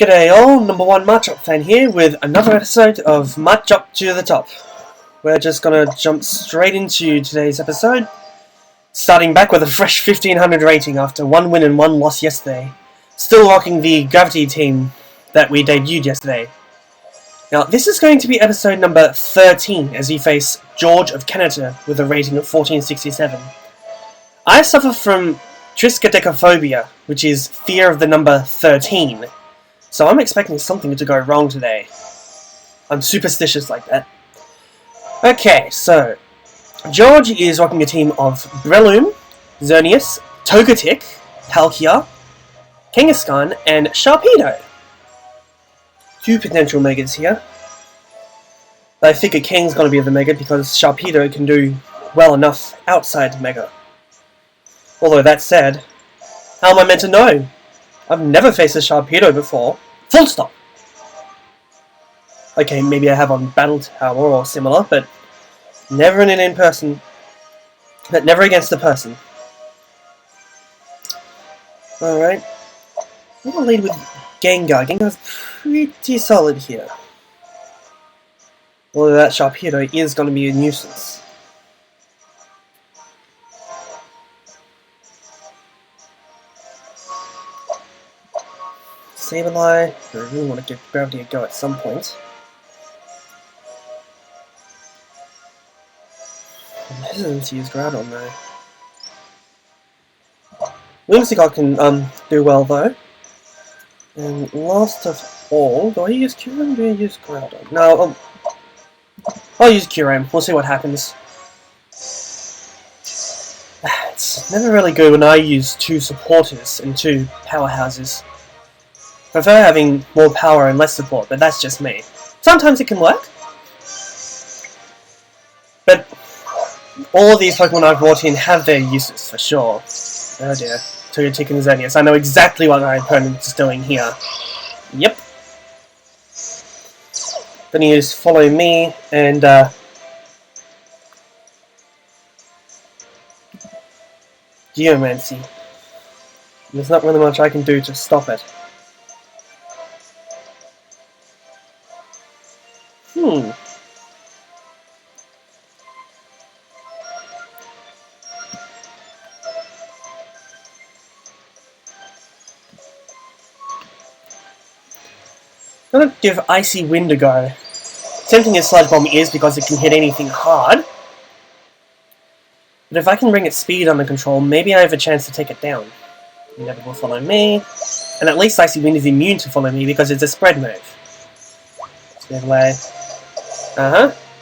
G'day all, number one Machop fan here with another episode of Machop To the Top. We're just gonna jump straight into today's episode, starting back with a fresh 1500 rating after one win and one loss yesterday. Still rocking the Gravity team that we debuted yesterday. Now this is going to be episode number 13 as we face George of Canada with a rating of 1467. I suffer from Triskaidekaphobia, which is fear of the number 13. So I'm expecting something to go wrong today. I'm superstitious like that. Okay, so George is rocking a team of Breloom, Xerneas, Togetic, Palkia, Kangaskhan, and Sharpedo. Two potential Megas here. I figure Kang's gonna be the Mega because Sharpedo can do well enough outside Mega. Although that said, how am I meant to know? I've never faced a Sharpedo before. Full stop. Okay, maybe I have on Battle Tower or similar, but never in an in-person. But never against a person. Alright. I'm gonna lead with Gengar. Gengar's pretty solid here. Although that Sharpedo is gonna be a nuisance. Sableye, I really want to give Gravity a go at some point. I'm hesitant to use Groudon though. Whimsicott can do well though. And last of all, do I use Kyurem or do I use Groudon? No, I'll use Kyurem. We'll see what happens. It's never really good when I use two supporters and two powerhouses. I prefer having more power and less support, but that's just me. Sometimes it can work. But all of these Pokemon I've brought in have their uses, for sure. Oh dear. Togetic and Xerneas. I know exactly what my opponent is doing here. Yep. Gonna use Follow Me and Geomancy. There's not really much I can do to stop it. I'm gonna give Icy Wind a go. Tempting as Sludge Bomb is because it can hit anything hard. But if I can bring its speed under control, maybe I have a chance to take it down. It never will follow me. And at least Icy Wind is immune to Follow Me because it's a spread move.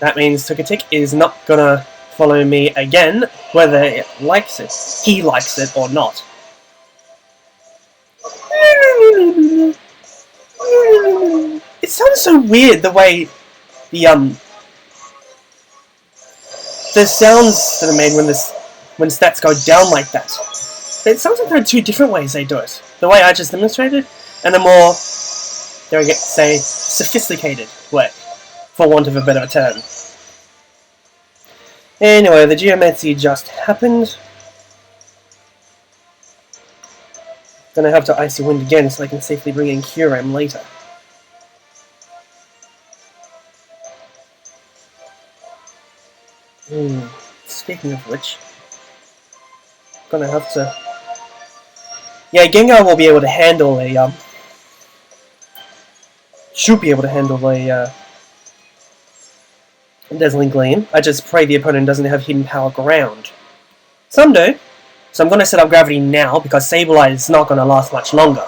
That means Togetic is not gonna follow me again, whether it likes it. He likes it or not. It sounds so weird the way the sounds that are made when stats go down like that. It sounds like there are two different ways they do it. The way I just demonstrated, and the more, dare I say, sophisticated way, for want of a better term. Anyway, the Geomancy just happened. Gonna have to Icy Wind again so I can safely bring in Kyurem later. Speaking of which, gonna have to. Yeah, Gengar will be able to handle a should be able to handle a Dazzling Gleam. I just pray the opponent doesn't have Hidden Power Ground. Some do. So I'm gonna set up Gravity now because Sableye is not gonna last much longer.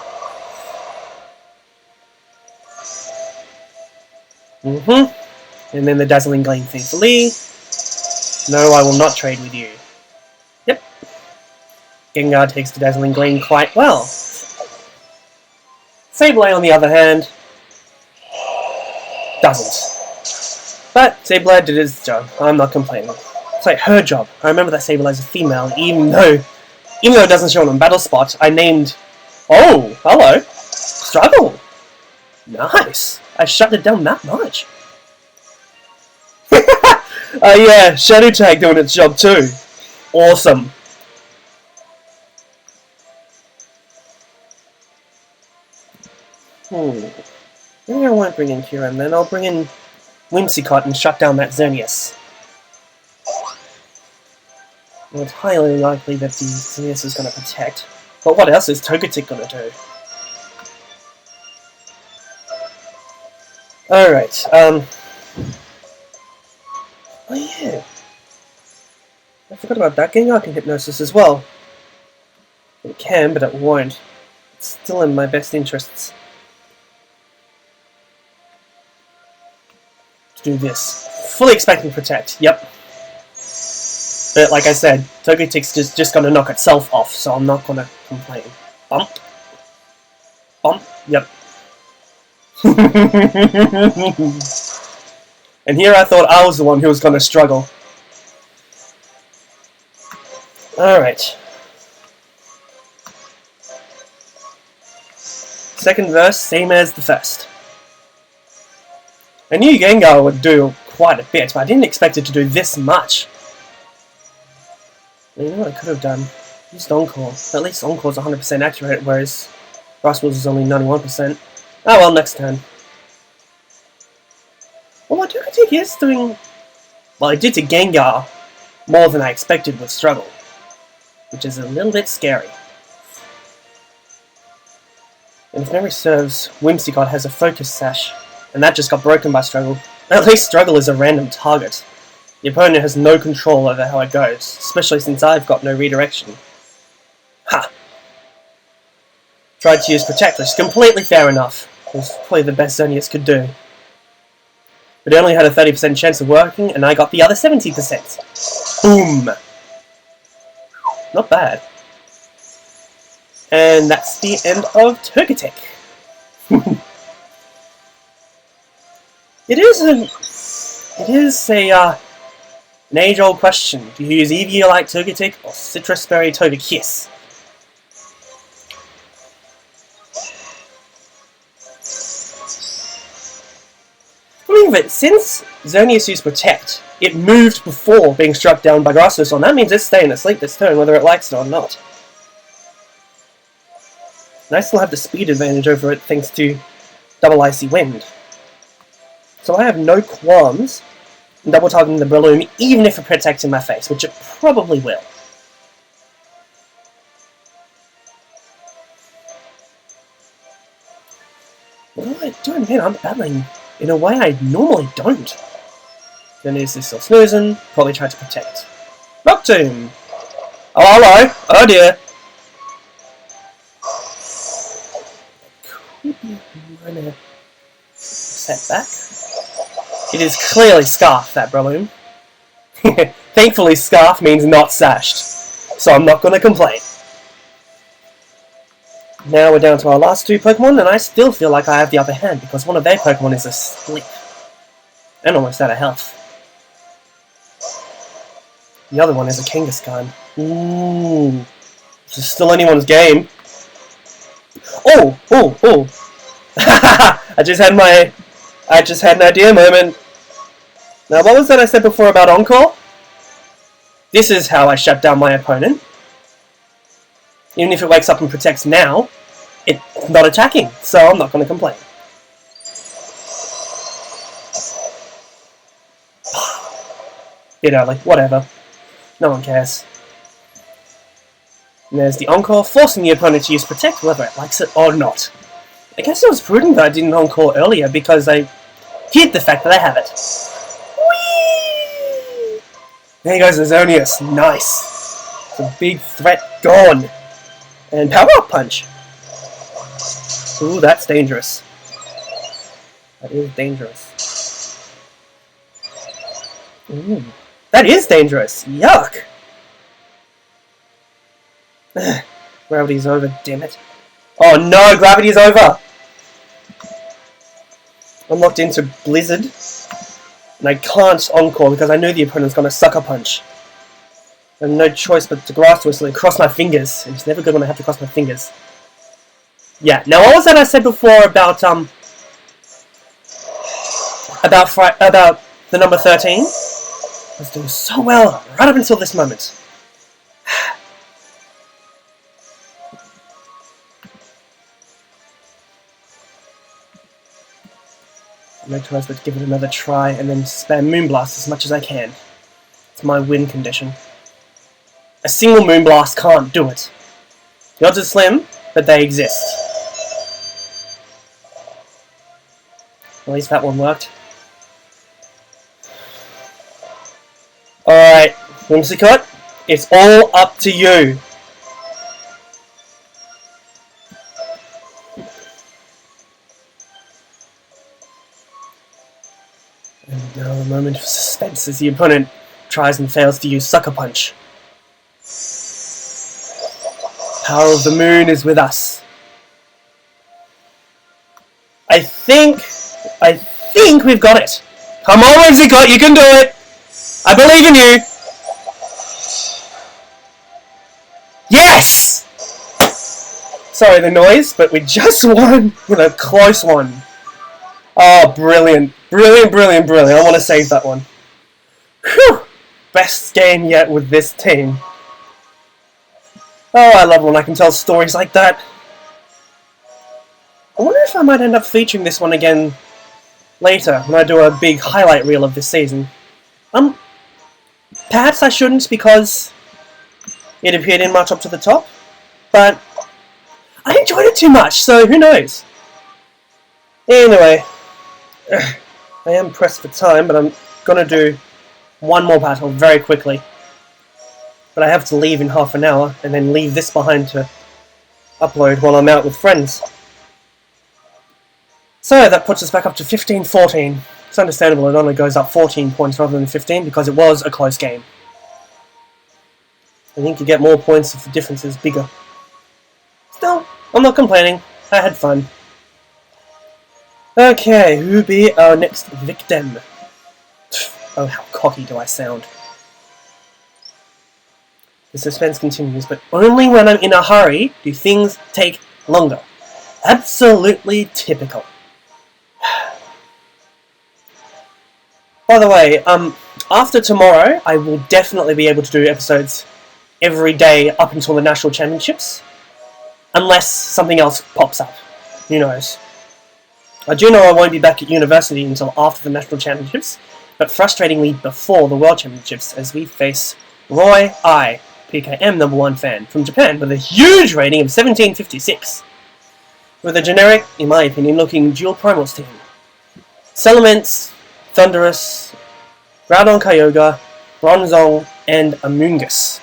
And then the Dazzling Gleam thankfully. No, I will not trade with you. Yep. Gengar takes the Dazzling Gleam quite well. Sableye, on the other hand, doesn't. But Sableye did his job. I'm not complaining. It's like her job. I remember that Sableye is a female, even though it doesn't show on Battle Spot, I named... Oh, hello. Struggle. Nice. I shut it down that much. Yeah, Shadow Tag doing its job too. Awesome. Maybe I won't bring in Kieran then. I'll bring in Whimsicott and shut down that Xerneas. Well, it's highly likely that the Xerneas is going to protect. But what else is Togetic going to do? Alright, oh yeah. I forgot about that. Gengar can Hypnosis as well. It can, but it won't. It's still in my best interests to do this. Fully expecting Protect, yep. But like I said, Togetic's just gonna knock itself off, so I'm not gonna complain. Bump. Bump, yep. And here I thought I was the one who was gonna struggle. Alright. Second verse, same as the first. I knew Gengar would do quite a bit, but I didn't expect it to do this much. You know what I could have done? Used Encore. At least Encore's 100% accurate, whereas Grasswell's is only 91%. Oh well, next turn. Well, I do think he is doing... Well, I did to Gengar more than I expected with Struggle, which is a little bit scary. And if memory serves, Whimsicott has a Focus Sash, and that just got broken by Struggle. At least Struggle is a random target. The opponent has no control over how it goes, especially since I've got no redirection. Ha! Tried to use Protect, which is completely fair enough. It was probably the best Xerneas could do. But it only had a 30% chance of working, and I got the other 70%. Boom! Not bad. And that's the end of Togetic. It is an age-old question. Do you use Eviolite Togetic or Citrus Berry Togekiss? Believe it, since Xerneas used Protect, it moved before being struck down by Grasswhistle, and that means it's staying asleep this turn, whether it likes it or not. And I still have the speed advantage over it thanks to Double Icy Wind. So I have no qualms in double targeting the Breloom, even if it protects in my face, which it probably will. What am I doing, man? I'm battling in a way I normally don't. Then is this still snoozing? Probably tried to protect. Rock Tomb! Oh, hello! Oh dear! Could be a minor setback. It is clearly Scarf, that Breloom. Thankfully, Scarf means not sashed, so I'm not going to complain. Now we're down to our last two Pokemon, and I still feel like I have the upper hand, because one of their Pokemon is asleep. And almost out of health. The other one is a Kangaskhan. Ooh. This is still anyone's game. Oh! Oh! Oh! I just had an idea moment. Now, what was that I said before about Encore? This is how I shut down my opponent. Even if it wakes up and protects now, it's not attacking, so I'm not going to complain. Bit early, whatever. No one cares. And there's the Encore, forcing the opponent to use Protect, whether it likes it or not. I guess it was prudent that I didn't Encore earlier, because I hid the fact that I have it. Whee! There goes the Xerneas. Nice. The big threat gone. And Power Up Punch. Ooh, that's dangerous. That is dangerous. Ooh. That is dangerous. Yuck. Gravity's over, damn it. Oh no, gravity's over! I'm locked into Blizzard, and I can't Encore because I know the opponent's going to Sucker Punch. I have no choice but to Grass Whistle and cross my fingers. It's never good when I have to cross my fingers. Yeah, now what was that I said before about the number 13? I was doing so well right up until this moment. No choice but to give it another try and then spam Moonblast as much as I can. It's my win condition. A single Moonblast can't do it. The odds are slim, but they exist. At least that one worked. Alright, Whimsicott, it's all up to you. And now a moment of suspense as the opponent tries and fails to use Sucker Punch. Power of the Moon is with us. I think we've got it. Come on, Whimsicott, you can do it. I believe in you. Yes! Sorry the noise, but we just won with a close one. Oh, brilliant. Brilliant, brilliant, brilliant. I want to save that one. Whew! Best game yet with this team. Oh, I love when I can tell stories like that. I wonder if I might end up featuring this one again later when I do a big highlight reel of this season. Perhaps I shouldn't because it appeared in Machop To the Top, but I enjoyed it too much, so who knows? Anyway, I am pressed for time, but I'm gonna do one more battle very quickly. But I have to leave in half an hour, and then leave this behind to upload while I'm out with friends. So that puts us back up to 15-14. It's understandable it only goes up 14 points rather than 15 because it was a close game. I think you get more points if the difference is bigger. Still, I'm not complaining. I had fun. Okay, who be our next victim? Oh, how cocky do I sound. The suspense continues, but only when I'm in a hurry do things take longer. Absolutely typical. By the way, after tomorrow, I will definitely be able to do episodes every day up until the National Championships. Unless something else pops up. Who knows? I do know I won't be back at university until after the National Championships, but frustratingly before the World Championships as we face Roy I, PKM #1 fan, from Japan with a huge rating of 1756. With a generic, in my opinion, looking dual Primals team. Salamence, Thundurus, Groudon Kyogre, Bronzong, and Amoonguss.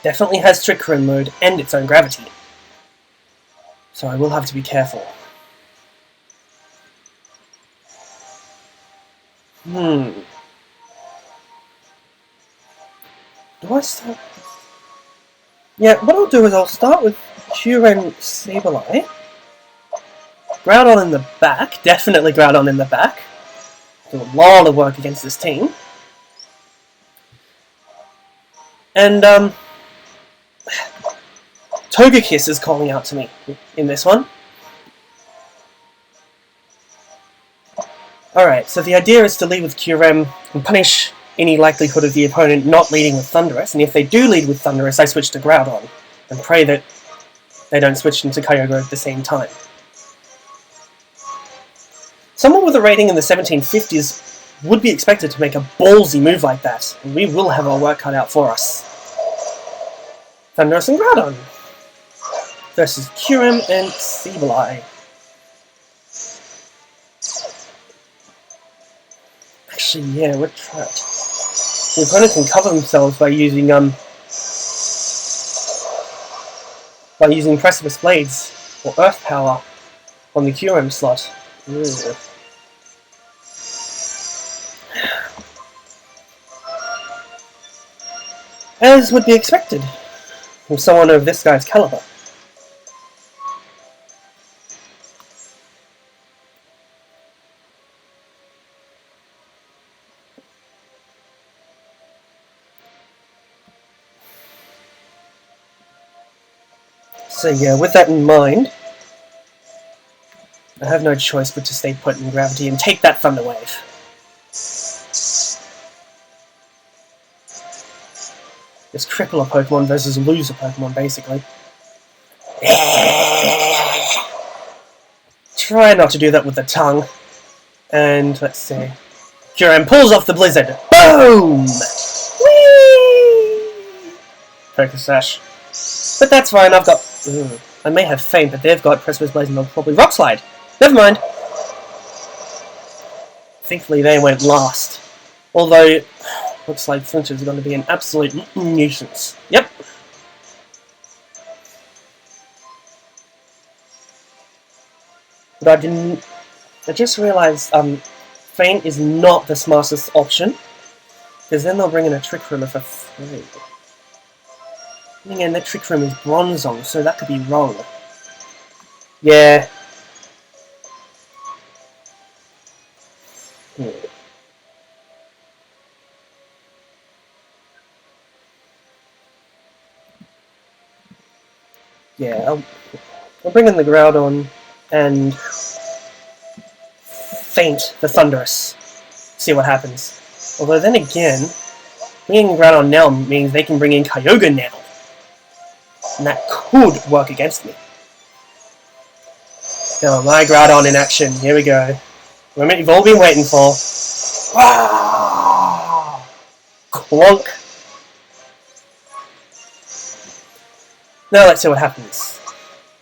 Definitely has Trick Room mode and its own gravity. So I will have to be careful. Do I start? Yeah, what I'll do is I'll start with Kyurem Sableye. Groudon in the back. Definitely Groudon in the back. Do a lot of work against this team. And, Togekiss is calling out to me in this one. Alright, so the idea is to lead with Kyurem and punish any likelihood of the opponent not leading with Thundurus, and if they do lead with Thundurus, I switch to Groudon, and pray that they don't switch into Kyogre at the same time. Someone with a rating in the 1750s would be expected to make a ballsy move like that, and we will have our work cut out for us. Thundurus and Groudon versus Kyurem and Sableye. Actually, yeah, we're trapped. The opponent can cover themselves by using Precipice Blades or Earth Power on the Kyurem slot. Ugh. As would be expected from someone of this guy's caliber. So yeah, with that in mind, I have no choice but to stay put in Gravity and take that Thunder Wave. It's crippler Pokemon versus loser Pokemon, basically. Try not to do that with the tongue. And let's see. Kyurem pulls off the blizzard. Boom! Whee! Focus Sash. But that's fine, I've got... I may have Feint, but they've got Precipice Blaze and they'll probably Rock Slide. Never mind. Thankfully they went last. Although, looks like Flinch is going to be an absolute nuisance. Yep. But I just realised, Feint is not the smartest option. Because then they'll bring in a Trick Room for free. And again, that Trick Room is Bronzong, so that could be wrong. Yeah. Yeah, I'll bring in the Groudon and Feint the Thunderous. See what happens. Although then again, bringing Groudon now means they can bring in Kyogre now. And that could work against me. Now, my Groudon in action. Here we go. The moment you've all been waiting for. Ah! Clonk. Now let's see what happens.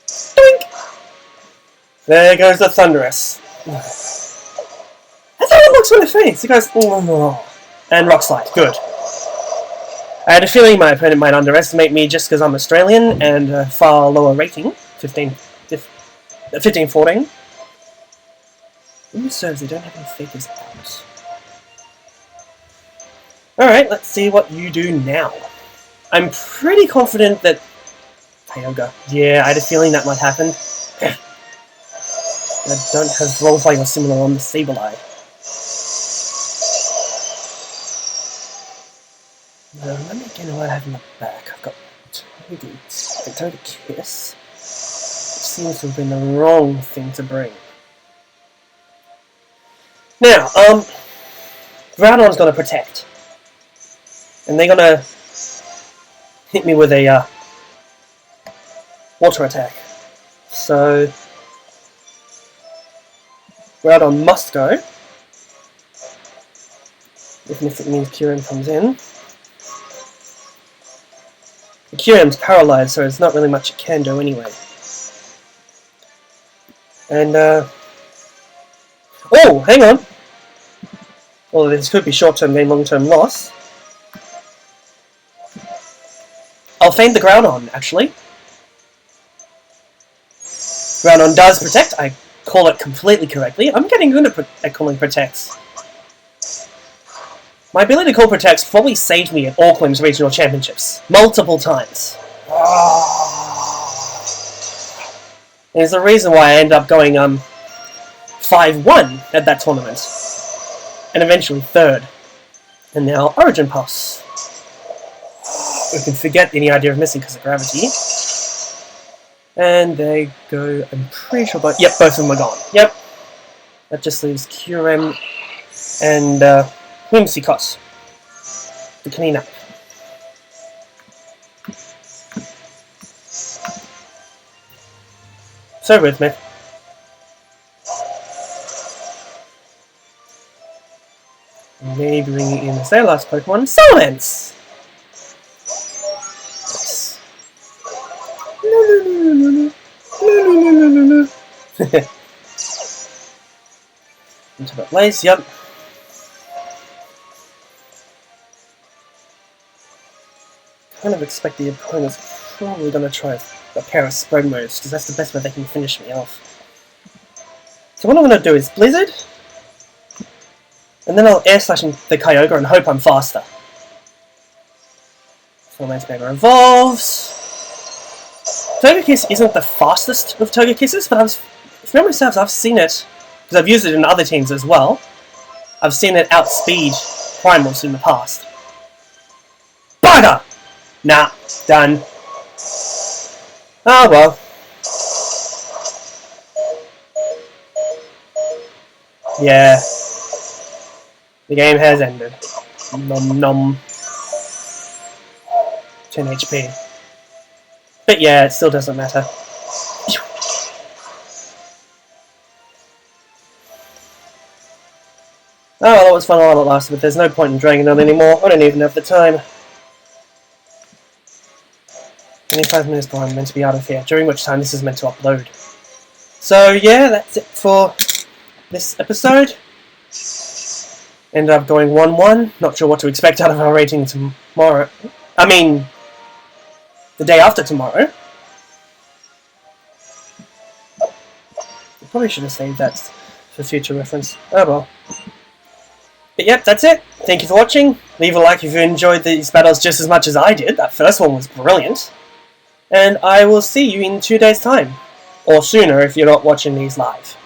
Doink! There goes the Thunderous. That's how it looks when it faints. It goes, and Rock Slide. Good. I had a feeling my opponent might underestimate me just because I'm Australian and a far lower rating. 15, 14. Who serves? They don't have any fakers out. Alright, let's see what you do now. I'm pretty confident that... Kyogre. Yeah, I had a feeling that might happen. I don't have Roleplay or similar on the Sableye. Let me get what I have in the back. I've got Togekiss. Which seems to have been the wrong thing to bring. Now, Groudon's gonna protect. And they're gonna hit me with a water attack. So Groudon must go. Even if it means Kyurem comes in. The Kyurem's paralyzed, so there's not really much it can do anyway. And, oh, hang on! Well, this could be short-term gain, long-term loss. I'll feint the Groudon, actually. Groudon does protect. I call it completely correctly. I'm getting good at calling protects. My ability to call protects probably saved me at Auckland's regional championships. Multiple times. There's the reason why I ended up going 5-1 at that tournament. And eventually 3rd. And now Origin Pulse. We can forget any idea of missing because of gravity. And they go, I'm pretty sure both... Yep, both of them are gone. Yep. That just leaves Kyurem and Whimsicott to clean up. So with me. Maybe bringing in their last Pokemon, Salamence! Nice. Into the place, yep. Kind of expect the opponent's probably going to try a pair of spread moves, because that's the best way they can finish me off. So what I'm going to do is Blizzard, and then I'll Air Slash the Kyogre and hope I'm faster. Salamence Mega evolves. Togekiss isn't the fastest of Togekisses, but if memory serves, I've seen it, because I've used it in other teams as well. I've seen it outspeed Primals in the past. Bugger! Nah, done. Oh well. Yeah. The game has ended. Nom nom. 10 HP. But yeah, it still doesn't matter. Oh well, it was fun while it lasted, but there's no point in dragging on anymore. I don't even have the time. 25 minutes before I'm meant to be out of here, during which time this is meant to upload. So yeah, that's it for this episode. Ended up going 1-1. Not sure what to expect out of our rating tomorrow. I mean, the day after tomorrow. I probably should have saved that for future reference. Oh well. But yep, that's it. Thank you for watching. Leave a like if you enjoyed these battles just as much as I did. That first one was brilliant. And I will see you in 2 days' time. Or sooner if you're not watching these live.